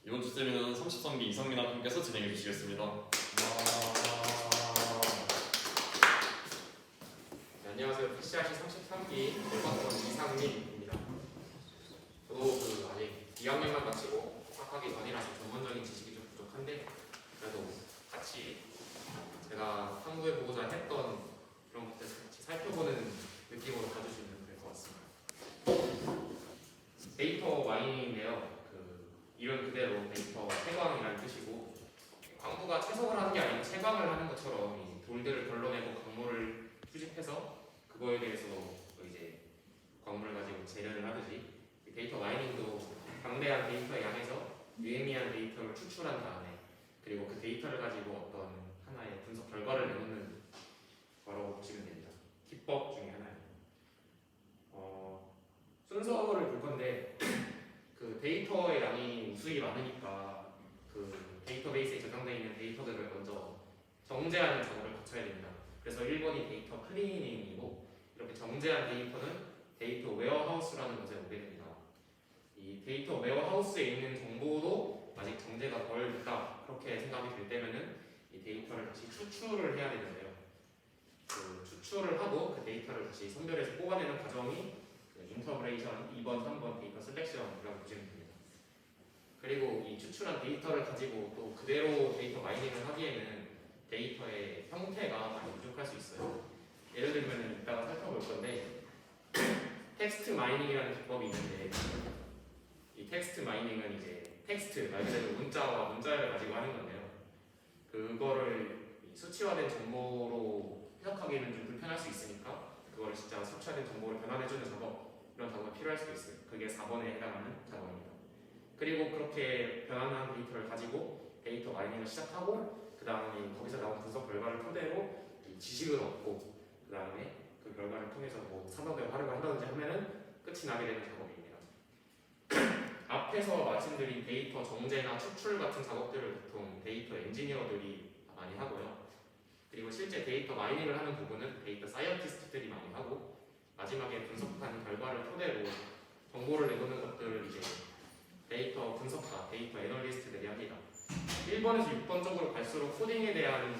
이번 주 세미나는 33기 이상민 학생께서 진행해 주시겠습니다. 네, 안녕하세요. PCRC 33기 대박원 이상민입니다. 저도 아직 2학년만 마치고 학하기 전이라서 전문적인 지식이 좀 부족한데 그래도 같이 제가 탐구해보고자 했던 그런 것들을 같이 살펴보는 느낌으로 봐주시면 될 것 같습니다. 데이터 마이닝인데요. 이름 그대로 데이터 채광이라는 뜻이고, 광부가 채석을 하는 게 아니고 채광을 하는 것처럼 이 돌들을 걸러내고 광물을 수집해서 그거에 대해서 이제 광물을 가지고 재련을 하듯이 이 데이터 마이닝도 방대한 데이터의 양에서 유의미한 데이터를 추출한 다음에 그리고 그 데이터를 가지고 어떤 하나의 분석 결과를 내놓는 거라고 보시면 됩니다. 기법 중에 하나예요. 순서를 볼 건데 그 데이터의 양이 무수히 많으니까 그 데이터베이스에 저장되어 있는 데이터들을 먼저 정제하는 작업을 거쳐야 됩니다. 그래서 1번이 데이터 클리닝이고, 이렇게 정제한 데이터는 데이터 웨어하우스라는 곳에 오게 됩니다. 이 데이터 웨어하우스에 있는 정보도 아직 정제가 덜 됐다, 그렇게 생각이 될 때면은 이 데이터를 다시 추출을 해야 되는데요. 그 추출을 하고 그 데이터를 다시 선별해서 뽑아내는 과정이 인터그레이션 2번, 3번 데이터 셀렉션이라고 보시면 됩니다. 그리고 이 추출한 데이터를 가지고 또 그대로 데이터 마이닝을 하기에는 데이터의 형태가 많이 부족할 수 있어요. 예를 들면 이따가 살펴볼 건데 텍스트 마이닝이라는 기법이 있는데, 이 텍스트 마이닝은 이제 텍스트 말 그대로 문자와 문자를 가지고 하는 건데요. 그거를 수치화된 정보로 해석하기에는 좀 불편할 수 있으니까 그거를 진짜 수치화된 정보를 변환해주는 작업, 이런 작업이 필요할 수도 있어요. 그게 4번에 해당하는 작업입니다. 그리고 그렇게 변환한 데이터를 가지고 데이터 마이닝을 시작하고 그 다음에 거기서 나온 분석 결과를 토대로 지식을 얻고 그 다음에 그 결과를 통해서 뭐 산업에 활용을 한다든지 하면은 끝이 나게 되는 작업입니다. 앞에서 말씀드린 데이터 정제나 추출 같은 작업들을 보통 데이터 엔지니어들이 많이 하고요. 그리고 실제 데이터 마이닝을 하는 부분은 데이터 사이언티스트들이 많이 하고, 마지막에 분석한 결과를 토대로 정보를 내놓는 것들을 이제 데이터 분석가, 데이터 애널리스트들이 합니다. 1번에서 6번 쪽으로 갈수록 코딩에 대한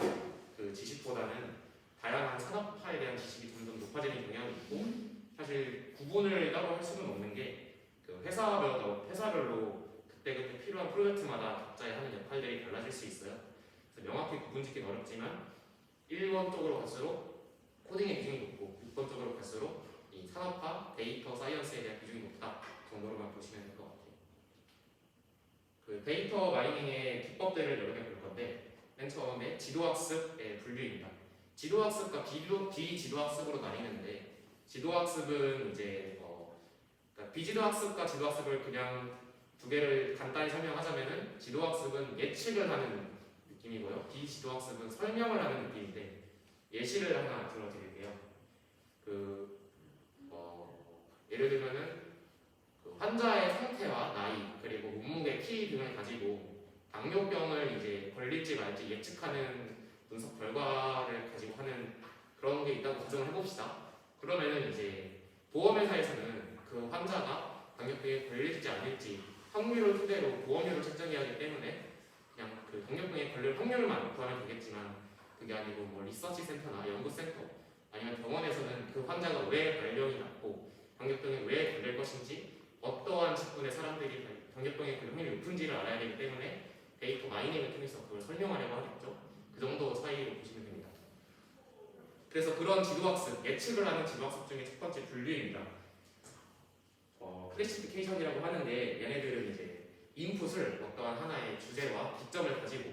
그 지식보다는 다양한 산업화에 대한 지식이 점점 높아지는 경향이 있고, 사실 구분을 따로 할 수는 없는 게 그 회사별로 그때그때 필요한 프로젝트마다 각자의 하는 역할들이 달라질 수 있어요. 그래서 명확히 구분짓기는 어렵지만 1번 쪽으로 갈수록 코딩의 비중이 높고 6번 쪽으로 갈수록 이 산업화, 데이터 사이언스에 대한 비중이 높다 정도로만 보시면 될 것 같아요. 그 데이터 마이닝의 기법들을 여러 개 볼 건데, 맨 처음에 지도학습의 분류입니다. 지도학습과 비지도학습으로 나뉘는데, 지도학습은 이제 그러니까 비지도학습과 지도학습을 그냥 두 개를 간단히 설명하자면은, 지도학습은 예측을 하는 느낌이고요. 비지도학습은 설명을 하는 느낌인데, 예시를 하나 들어드릴게요. 예를 들면은 그 환자의 상태와 나이 그리고 몸무게, 키 등을 가지고 당뇨병을 이제 걸릴지 말지 예측하는 분석 결과를 가지고 하는 그런 게 있다고 가정을 해봅시다. 그러면은 이제 보험회사에서는 그 환자가 당뇨병에 걸릴지 아닐지 확률을 토대로 보험료를 책정해야 하기 때문에 그냥 그 당뇨병에 걸릴 확률만 구하면 되겠지만, 그게 아니고 뭐 리서치 센터나 연구센터 아니면 병원에서는 그 환자가 왜 발병이 났고 당뇨병에 왜 걸릴 것인지, 어떠한 직군의 사람들이 당뇨병에 걸릴 확률이 높은지를 알아야 되기 때문에 데이터 마이닝을 통해서 그걸 설명하려고 하겠죠. 그 정도 차이로 보시면 됩니다. 그래서 그런 지도학습, 예측을 하는 지도학습 중에 첫 번째 분류입니다. 클래시피케이션이라고 하는데, 얘네들은 이제 인풋을 어떠한 하나의 주제와 기점을 가지고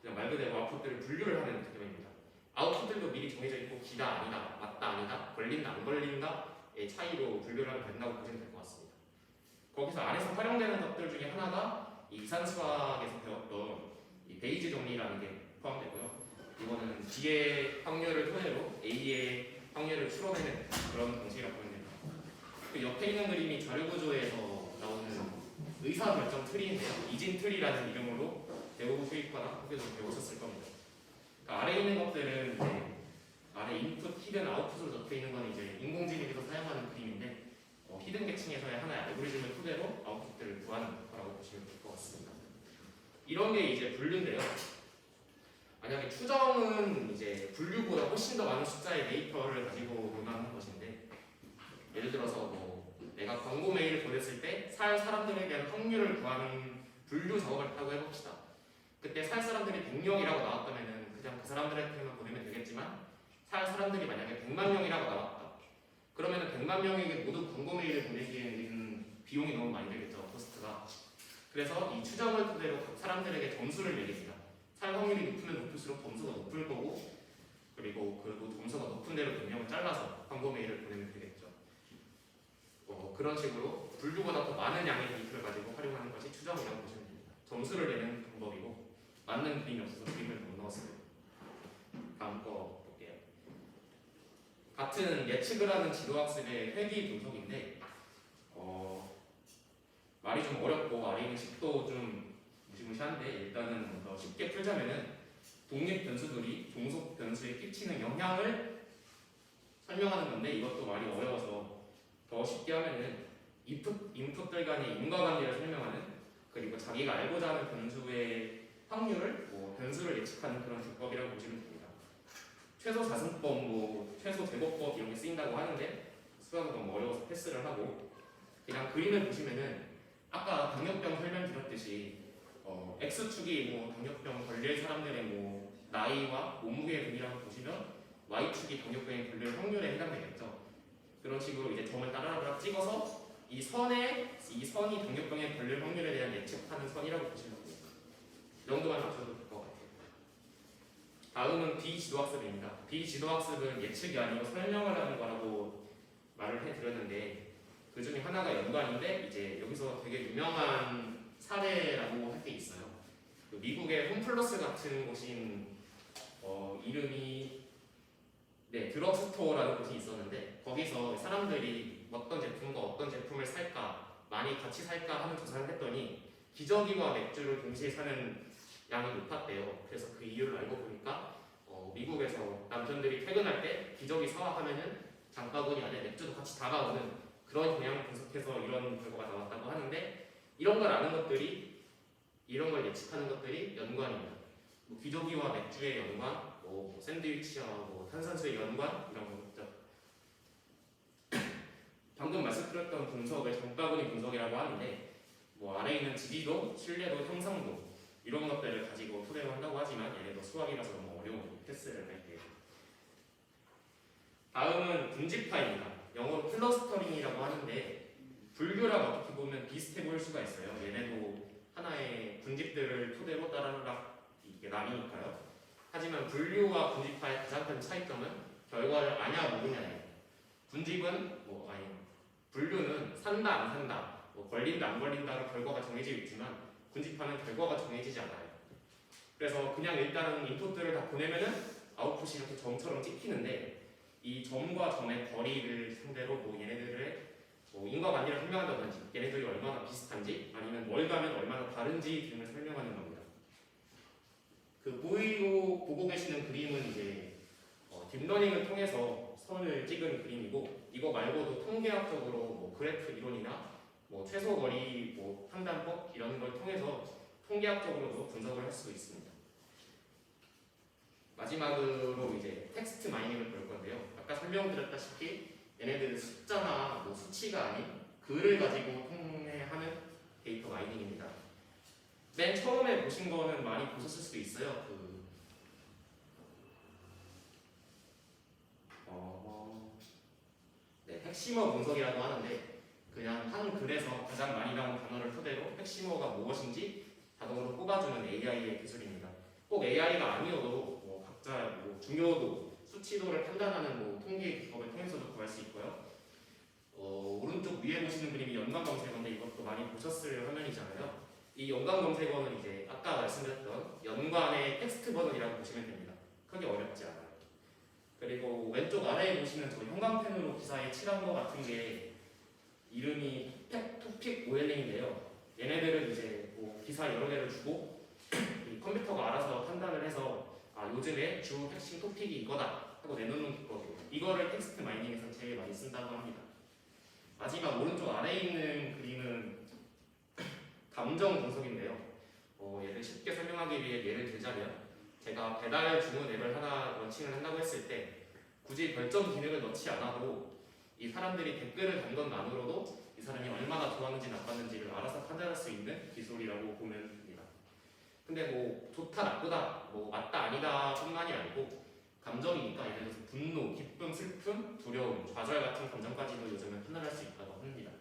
그냥 말 그대로 아웃풋들을 분류를 하는 개념입니다. 아웃풋들도 미리 정해져 있고 기다 아니다, 맞다 아니다, 걸린다 안 걸린다의 차이로 분류를 하면 된다고 보시면 될 것 같습니다. 거기서 안에서 활용되는 것들 중에 하나가 이 이산수학에서 배웠던 이 베이지 정리라는 게 포함되고요. 이거는 B의 확률을 토대로 A의 확률을 추론해내는 그런 방식이라고 보면 됩니다. 그 옆에 있는 그림이 자료구조에서 나오는 의사결정 트리인데요. 이진 트리라는 이름으로 대부분 수익과나 혹여도 배우셨을 겁니다. 그러니까 아래에 있는 것들은 이제 아래 인풋, 히든, 아웃풋으로 적혀 있는 건 이제 인공지능에서 사용하는 그림인데, 히든 계층에서의 하나의 알고리즘을 토대로 아웃풋들을 구하는 거라고 보시면 될 것 같습니다. 이런 게 이제 분류인데요. 만약에 추정은 이제 분류보다 훨씬 더 많은 숫자의 데이터를 가지고 논하는 것인데, 예를 들어서 뭐 내가 광고 메일을 보냈을 때 살 사람들에 대한 확률을 구하는 분류 작업을 하고 해봅시다. 그때 살 사람들이 100명이라고 나왔다면은 그냥 그 사람들한테만 보내면 되겠지만, 살 사람들이 만약에 100만 명이라고 나왔다. 그러면은 100만 명에게 모두 광고 메일을 보내기에는 비용이 너무 많이 들겠죠, 코스트가. 그래서 이 추정을 토대로 각 사람들에게 점수를 매깁니다. 살 확률이 높으면 높을수록 점수가 높을 거고, 그리고 그 점수가 높은 대로 100명을 잘라서 광고 메일을 보내면 되겠죠. 그런 식으로 분류보다 더 많은 양의 데이터를 가지고 활용하는 것이 추정이라고 보시면 됩니다. 점수를 내는 방법이고, 맞는 그림이 없어서 그림을 못 넣었어요. 다음 거 볼게요. 같은 예측을 하는 지도학습의 회귀 분석인데, 말이 좀 어렵고 아래는 식도 좀 무시무시한데, 일단은 더 쉽게 풀자면은 독립 변수들이 종속 변수에 끼치는 영향을 설명하는 건데, 이것도 말이 어려워서 더 쉽게 하면은 인풋들 간의 인과관계를 설명하는, 그리고 자기가 알고자 하는 변수의 확률을 변수를 예측하는 그런 기법이라고 보시면 됩니다. 최소 자승법, 최소 제곱법 이런 게 쓰인다고 하는데 수학은 너무 어려워서 패스를 하고, 그냥 그림을 보시면은 아까 당뇨병 설명드렸듯이 x축이 당뇨병 걸릴 사람들의 나이와 몸무게 등이라고 보시면 y축이 당뇨병에 걸릴 확률에 해당되겠죠. 그런 식으로 이제 점을 따라따라 찍어서 이 선이 당뇨병에 걸릴 확률에 대한 예측하는 선이라고 보시면 됩니다. 이 정도만 아셔도 될 것 같아요. 다음은 비지도학습입니다. 비지도학습은 예측이 아니고 설명을 하는 거라고 말을 해드렸는데, 그 중에 하나가 연관인데, 이제 여기서 되게 유명한 사례라고 할 게 있어요. 그 미국의 홈플러스 같은 곳인 이름이 드럭스토어라는 곳이 있었는데, 거기서 사람들이 어떤 제품과 어떤 제품을 살까, 많이 같이 살까 하는 조사를 했더니 기저귀와 맥주를 동시에 사는 양이 높았대요. 그래서 그 이유를 알고 보니까 미국에서 남편들이 퇴근할 때 기저귀 사와 하면은 장바구니 안에 맥주도 같이 담아오는 그런 경향을 분석해서 이런 결과가 나왔다고 하는데, 이런 걸 아는 것들이, 이런 걸 예측하는 것들이 연관입니다. 기저귀와 맥주의 연관, 샌드위치와 탄산수의 연관, 이런 거 있죠. 방금 말씀드렸던 분석을 장바구니 분석이라고 하는데, 아래에 있는 지지도, 신뢰도, 형상도 이런 것들을 가지고 토대로 한다고 하지만 얘네도 수학이라서 너무 어려운 패스를 할게요. 다음은 분집파입니다. 영어로 클러스터링이라고 하는데, 분류랑 어떻게 보면 비슷해 보일 수가 있어요. 얘네도 하나의 분집들을 토대로 따라락 이게 나뉘니까요. 하지만 분류와 분집파의 가장 큰 차이점은 결과를 아냐 모르냐예요. 분집은 분류는 산다 안 산다, 걸린다 안 걸린다로 결과가 정해져 있지만, 분집파는 결과가 정해지지 않아요. 그래서 그냥 일단은 인풋들을 다 보내면은 아웃풋이 이렇게 점처럼 찍히는데, 이 점과 점의 거리를 상대로 얘네들의 인과관계를 설명한다든지, 얘네들이 얼마나 비슷한지 아니면 멀다면 얼마나 다른지 등을 설명하는 겁니다. 그 보고 계시는 그림은 이제 딥러닝을 통해서 선을 찍은 그림이고, 이거 말고도 통계학적으로 그래프 이론이나 최소 거리 판단법 이런 걸 통해서 통계학적으로도 분석을 할 수 있습니다. 마지막으로 이제 텍스트 마이닝을 볼 건데요. 아까 설명드렸다시피 얘네들은 숫자나 수치가 아닌 글을 가지고 통해하는 데이터 마이닝입니다. 맨 처음에 보신 거는 많이 보셨을 수도 있어요. 핵심어 분석이라고 하는데, 그냥 한 글에서 가장 많이 나온 단어를 토대로 핵심어가 무엇인지 자동으로 뽑아주는 AI의 기술입니다. 꼭 AI가 아니어도 각자 중요도, 수치도를 판단하는 통계 기법을 통해서도 구할 수 있고요. 오른쪽 위에 보시는 그림이 연관 검색어인데, 이것도 많이 보셨을 화면이잖아요. 이 연관 검색어는 이제 아까 말씀드렸던 연관의 텍스트 버전이라고 보시면 됩니다. 크게 어렵지 않아요. 그리고 왼쪽 아래에 보시는 저 형광펜으로 기사에 칠한 것 같은 게 이름이 토픽 OLM인데요. 얘네들은 이제 기사 여러 개를 주고 이 컴퓨터가 알아서 판단을 해서 요즘에 주 핵심 토픽이 이거다 하고 내놓는 기법이고, 이거를 텍스트 마이닝에서 제일 많이 쓴다고 합니다. 마지막 오른쪽 아래에 있는 그림은 감정 분석인데요. 얘를 쉽게 설명하기 위해 예를 들자면 제가 배달 주문 앱을 하나 런칭을 한다고 했을 때 굳이 별점 기능을 넣지 않아도 이 사람들이 댓글을 단 것만으로도 이 사람이 얼마나 좋았는지 나빴는지를 알아서 판단할 수 있는 기술이라고 보면 됩니다. 근데 뭐 좋다 나쁘다 뭐 맞다 아니다 뿐만이 아니고 감정이니까 예를 들어서 분노, 기쁨, 슬픔, 두려움, 좌절 같은 감정까지도 요즘은 판단할 수 있다고 합니다.